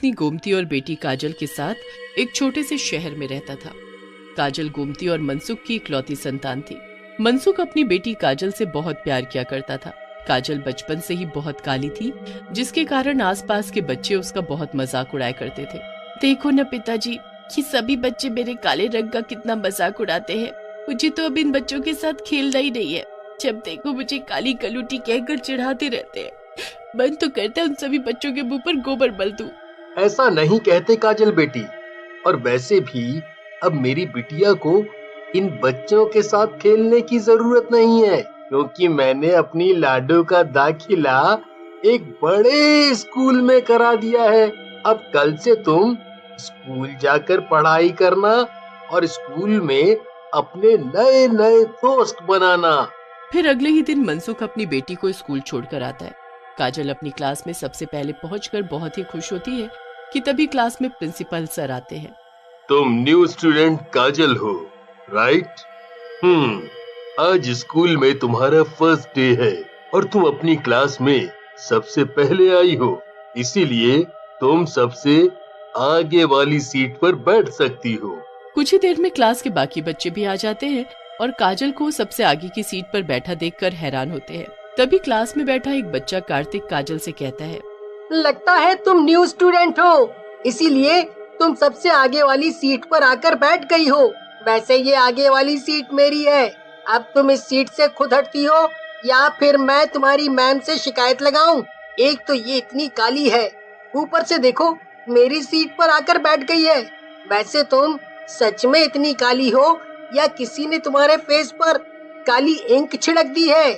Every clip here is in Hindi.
पत्नी गोमती और बेटी काजल के साथ एक छोटे से शहर में रहता था। काजल गोमती और मनसुख की इकलौती संतान थी। मनसुख अपनी बेटी काजल से बहुत प्यार किया करता था। काजल बचपन से ही बहुत काली थी, जिसके कारण आसपास के बच्चे उसका बहुत मजाक उड़ाया करते थे। देखो न पिताजी, ये सभी बच्चे मेरे काले रंग का कितना मजाक उड़ाते हैं। मुझे तो अब इन बच्चों के साथ खेलना ही नहीं है। जब देखो मुझे काली कलूटी कहकर चिढ़ाते रहते हैं। मन तो करता है उन सभी बच्चों के मुंह पर गोबर मल दूं। ऐसा नहीं कहते काजल बेटी, और वैसे भी अब मेरी बिटिया को इन बच्चों के साथ खेलने की जरूरत नहीं है, क्योंकि मैंने अपनी लाडो का दाखिला एक बड़े स्कूल में करा दिया है। अब कल से तुम स्कूल जाकर पढ़ाई करना और स्कूल में अपने नए नए दोस्त बनाना। फिर अगले ही दिन मनसुख अपनी बेटी को स्कूल छोड़कर आता है। काजल अपनी क्लास में सबसे पहले पहुंचकर बहुत ही खुश होती है कि तभी क्लास में प्रिंसिपल सर आते हैं। तुम न्यू स्टूडेंट काजल हो, राइट? आज स्कूल में तुम्हारा फर्स्ट डे है और तुम अपनी क्लास में सबसे पहले आई हो, इसीलिए तुम सबसे आगे वाली सीट पर बैठ सकती हो। कुछ ही देर में क्लास के बाकी बच्चे भी आ जाते हैं और काजल को सबसे आगे की सीट पर बैठा देखकर हैरान होते हैं। तभी क्लास में बैठा एक बच्चा कार्तिक काजल से कहता है, लगता है तुम न्यू स्टूडेंट हो, इसीलिए तुम सबसे आगे वाली सीट पर आकर बैठ गई हो। वैसे ये आगे वाली सीट मेरी है। अब तुम इस सीट से खुद हटती हो या फिर मैं तुम्हारी मैम से शिकायत लगाऊं? एक तो ये इतनी काली है, ऊपर से देखो मेरी सीट पर आकर बैठ गई है। वैसे तुम सच में इतनी काली हो या किसी ने तुम्हारे फेस पर काली इंक छिड़क दी है?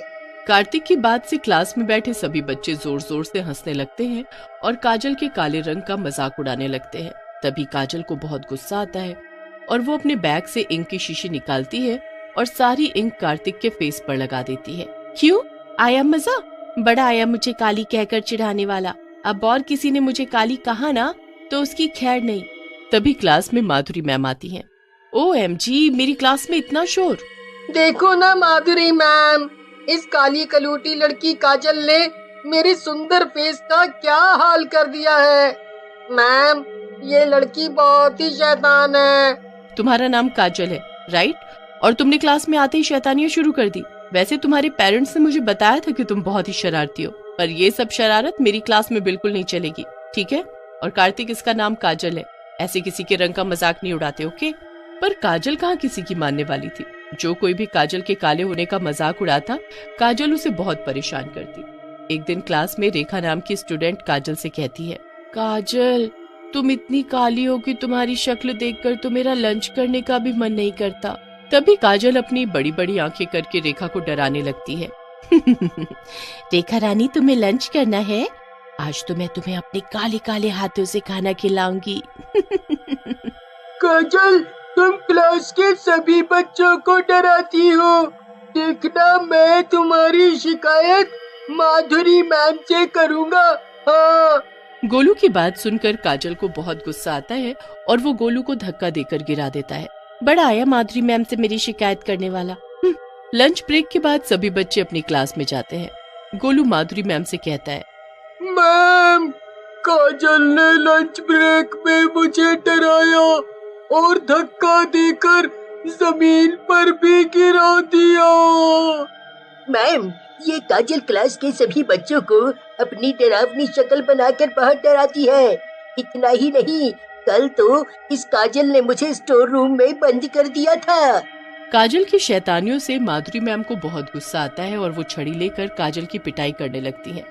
कार्तिक की बात से क्लास में बैठे सभी बच्चे जोर जोर से हंसने लगते हैं और काजल के काले रंग का मजाक उड़ाने लगते हैं। तभी काजल को बहुत गुस्सा आता है और वो अपने बैग से इंक की शीशी निकालती है और सारी इंक कार्तिक के फेस पर लगा देती है। क्यों आया मजा? बड़ा आया मुझे काली कहकर चिढ़ाने वाला। अब और किसी ने मुझे काली कहा ना तो उसकी खैर नहीं। तभी क्लास में माधुरी मैम आती हैं। OMG, मेरी क्लास में इतना शोर। देखो ना माधुरी मैम, इस काली कलूटी लड़की काजल ने मेरे सुंदर फेस का क्या हाल कर दिया है। मैम, ये लड़की बहुत ही शैतान है। तुम्हारा नाम काजल है, राइट? और तुमने क्लास में आते ही शैतानियां शुरू कर दी। वैसे तुम्हारे पेरेंट्स ने मुझे बताया था कि तुम बहुत ही शरारती हो, पर ये सब शरारत मेरी क्लास में बिल्कुल नहीं चलेगी, ठीक है? और कार्तिक, इसका नाम काजल है, ऐसे किसी के रंग का मजाक नहीं उड़ाते, ओके? पर काजल कहाँ किसी की मानने वाली थी। जो कोई भी काजल के काले होने का मजाक उड़ाता, काजल उसे बहुत परेशान करती। एक दिन क्लास में रेखा नाम की स्टूडेंट काजल से कहती है, काजल तुम इतनी काली हो कि तुम्हारी शक्ल देखकर तो मेरा लंच करने का भी मन नहीं करता। तभी काजल अपनी बड़ी बड़ी आंखें करके रेखा को डराने लगती है। रेखा रानी, तुम्हें लंच करना है? आज तो मैं तुम्हें अपने काले काले हाथों से खाना खिलाऊंगी। काजल, तुम क्लास के सभी बच्चों को डराती हो। देखना, मैं तुम्हारी शिकायत माधुरी मैम से करूँगा। हाँ। गोलू की बात सुनकर काजल को बहुत गुस्सा आता है और वो गोलू को धक्का देकर गिरा देता है। बड़ा आया माधुरी मैम से मेरी शिकायत करने वाला। लंच ब्रेक के बाद सभी बच्चे अपनी क्लास में जाते हैं। गोलू माधुरी मैम से कहता है, मैम, काजल ने लंच ब्रेक में मुझे डराया और धक्का देकर जमीन पर भी गिरा दिया। मैम, ये काजल क्लास के सभी बच्चों को अपनी डरावनी शक्ल बनाकर बहुत डराती है। इतना ही नहीं, कल तो इस काजल ने मुझे स्टोर रूम में बंद कर दिया था। काजल की शैतानियों से माधुरी मैम को बहुत गुस्सा आता है और वो छड़ी लेकर काजल की पिटाई करने लगती है।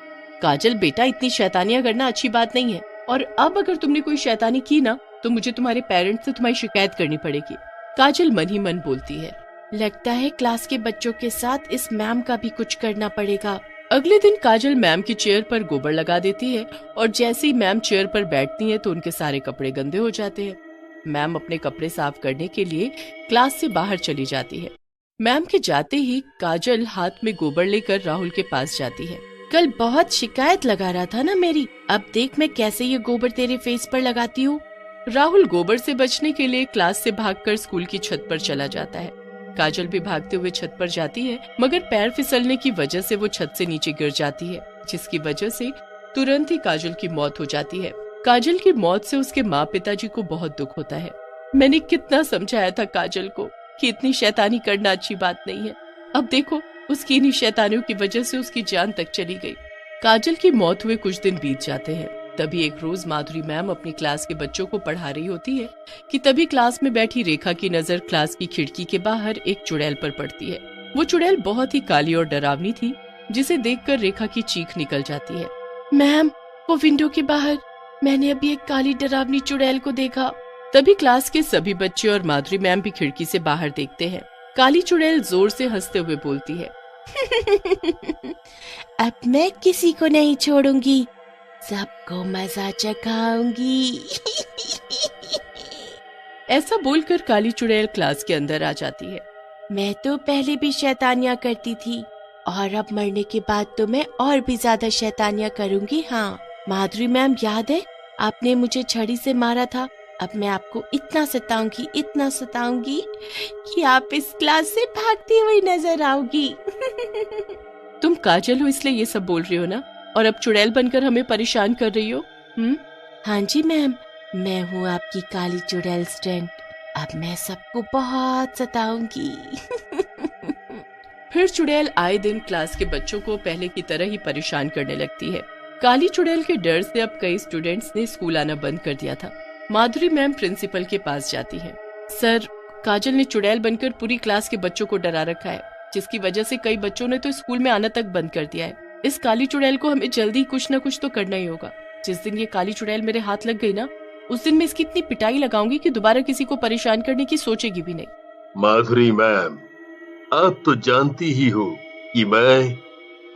काजल बेटा, इतनी शैतानियां करना अच्छी बात नहीं है, और अब अगर तुमने कोई शैतानी की ना तो मुझे तुम्हारे पेरेंट्स से तुम्हारी शिकायत करनी पड़ेगी। काजल मन ही मन बोलती है, लगता है क्लास के बच्चों के साथ इस मैम का भी कुछ करना पड़ेगा। अगले दिन काजल मैम की चेयर पर गोबर लगा देती है और जैसे ही मैम चेयर पर बैठती हैं तो उनके सारे कपड़े गंदे हो जाते हैं। मैम अपने कपड़े साफ करने के लिए क्लास से बाहर चली जाती है। मैम के जाते ही काजल हाथ में गोबर लेकर राहुल के पास जाती है। कल बहुत शिकायत लगा रहा था ना मेरी, अब देख मैं कैसे ये गोबर तेरे फेस पर लगाती हूँ। राहुल गोबर से बचने के लिए क्लास से भागकर स्कूल की छत पर चला जाता है। काजल भी भागते हुए छत पर जाती है, मगर पैर फिसलने की वजह से वो छत से नीचे गिर जाती है, जिसकी वजह से तुरंत ही काजल की मौत हो जाती है। काजल की मौत से उसके माँ पिताजी को बहुत दुख होता है। मैंने कितना समझाया था काजल को कि इतनी शैतानी करना अच्छी बात नहीं है। अब देखो, उसकी इन्हीं शैतानियों की वजह से उसकी जान तक चली गई। काजल की मौत हुए कुछ दिन बीत जाते हैं। तभी एक रोज माधुरी मैम अपनी क्लास के बच्चों को पढ़ा रही होती है कि तभी क्लास में बैठी रेखा की नजर क्लास की खिड़की के बाहर एक चुड़ैल पर पड़ती है। वो चुड़ैल बहुत ही काली और डरावनी थी, जिसे देखकर रेखा की चीख निकल जाती है। मैम, वो विंडो के बाहर मैंने अभी एक काली डरावनी चुड़ैल को देखा। तभी क्लास के सभी बच्चे और माधुरी मैम भी खिड़की से बाहर देखते हैं। काली चुड़ैल जोर से हंसते हुए बोलती है, अब मैं किसी को नहीं छोड़ूंगी, सबको मजा चखाऊंगी। ऐसा बोलकर काली चुड़ैल क्लास के अंदर आ जाती है। मैं तो पहले भी शैतानियां करती थी और अब मरने के बाद तो मैं और भी ज्यादा शैतानियां करूंगी। हाँ माधुरी मैम, याद है आपने मुझे छड़ी से मारा था? अब मैं आपको इतना सताऊंगी कि आप इस क्लास से भागती हुई नजर आओगी। तुम काजल हो इसलिए ये सब बोल रही हो ना, और अब चुड़ैल बनकर हमें परेशान कर रही हो? हाँ जी मैम, मैं हूँ आपकी काली चुड़ैल स्टूडेंट। अब मैं सबको बहुत सताऊंगी। फिर चुड़ैल आए दिन क्लास के बच्चों को पहले की तरह ही परेशान करने लगती है। काली चुड़ैल के डर से अब कई स्टूडेंट्स ने स्कूल आना बंद कर दिया था। माधुरी मैम प्रिंसिपल के पास जाती हैं। सर, काजल ने चुड़ैल बनकर पूरी क्लास के बच्चों को डरा रखा है, जिसकी वजह से कई बच्चों ने तो स्कूल में आना तक बंद कर दिया है। इस काली चुड़ैल को हमें जल्दी कुछ न कुछ तो करना ही होगा। जिस दिन ये काली चुड़ैल मेरे हाथ लग गई ना, उस दिन मैं इसकी इतनी पिटाई लगाऊंगी कि दोबारा किसी को परेशान करने की सोचेगी भी नहीं। माधुरी मैम, आप तो जानती ही हो कि मैं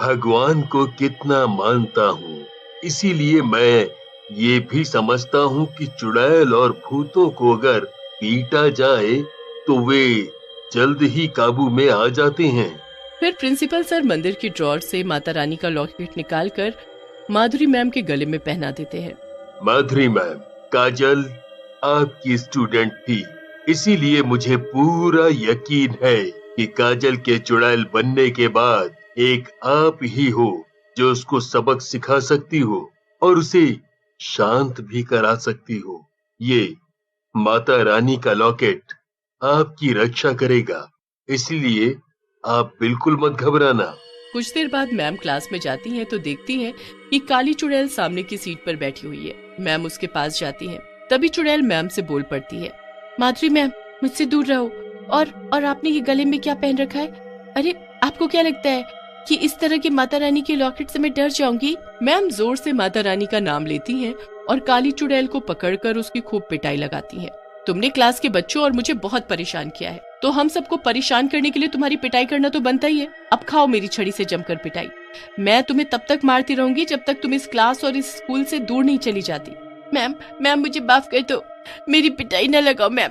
भगवान को कितना मानता हूँ, इसीलिए मैं ये भी समझता हूँ कि चुड़ैल और भूतों को अगर पीटा जाए तो वे जल्द ही काबू में आ जाते हैं। फिर प्रिंसिपल सर मंदिर की ड्रॉर से माता रानी का लॉकेट निकालकर माधुरी मैम के गले में पहना देते हैं। माधुरी मैम, काजल आपकी स्टूडेंट थी, इसीलिए मुझे पूरा यकीन है कि काजल के चुड़ैल बनने के बाद एक आप ही हो जो उसको सबक सिखा सकती हो और उसे शांत भी करा सकती हो। ये माता रानी का लॉकेट आपकी रक्षा करेगा, इसलिए आप बिल्कुल मत घबराना। कुछ देर बाद मैम क्लास में जाती हैं तो देखती हैं कि काली चुड़ैल सामने की सीट पर बैठी हुई है। मैम उसके पास जाती हैं। तभी चुड़ैल मैम से बोल पड़ती है, माधुरी मैम, मुझसे दूर रहो। और आपने ये गले में क्या पहन रखा है? अरे, आपको क्या लगता है कि इस तरह की माता रानी के लॉकेट से मैं डर जाऊंगी? मैम जोर से माता रानी का नाम लेती हैं और काली चुड़ैल को पकड़कर उसकी खूब पिटाई लगाती हैं। तुमने क्लास के बच्चों और मुझे बहुत परेशान किया है, तो हम सबको परेशान करने के लिए तुम्हारी पिटाई करना तो बनता ही है। अब खाओ मेरी छड़ी से जमकर पिटाई। मैं तुम्हें तब तक मारती रहूंगी जब तक तुम इस क्लास और इस स्कूल से दूर नहीं चली जाती। मैम मुझे माफ कर दो, मेरी पिटाई न लगाओ मैम।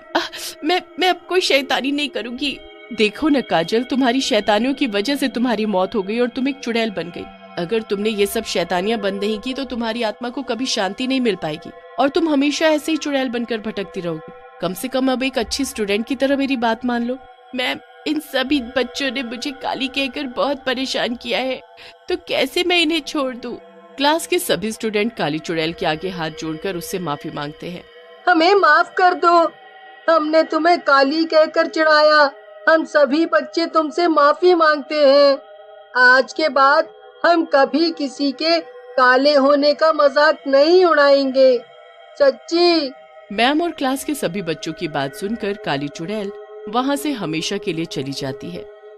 मैं अब कोई शैतानी नहीं करूंगी। देखो न काजल, तुम्हारी शैतानियों की वजह से तुम्हारी मौत हो गई और तुम एक चुड़ैल बन गई। अगर तुमने ये सब शैतानियां बंद नहीं की तो तुम्हारी आत्मा को कभी शांति नहीं मिल पाएगी और तुम हमेशा ऐसे ही चुड़ैल बनकर भटकती रहोगी। कम से कम अब एक अच्छी स्टूडेंट की तरह मेरी बात मान लो। मैम, इन सभी बच्चों ने मुझे काली कहकर बहुत परेशान किया है, तो कैसे मैं इन्हें छोड़ दूं? क्लास के सभी स्टूडेंट काली चुड़ैल के आगे हाथ जोड़कर उससे माफी मांगते हैं। हमें माफ कर दो, हमने तुम्हें काली कहकर चिढ़ाया। हम सभी बच्चे तुमसे माफी मांगते हैं। आज के बाद हम कभी किसी के काले होने का मजाक नहीं उड़ाएंगे, सच्ची। मैम और क्लास के सभी बच्चों की बात सुनकर काली चुड़ैल वहां से हमेशा के लिए चली जाती है।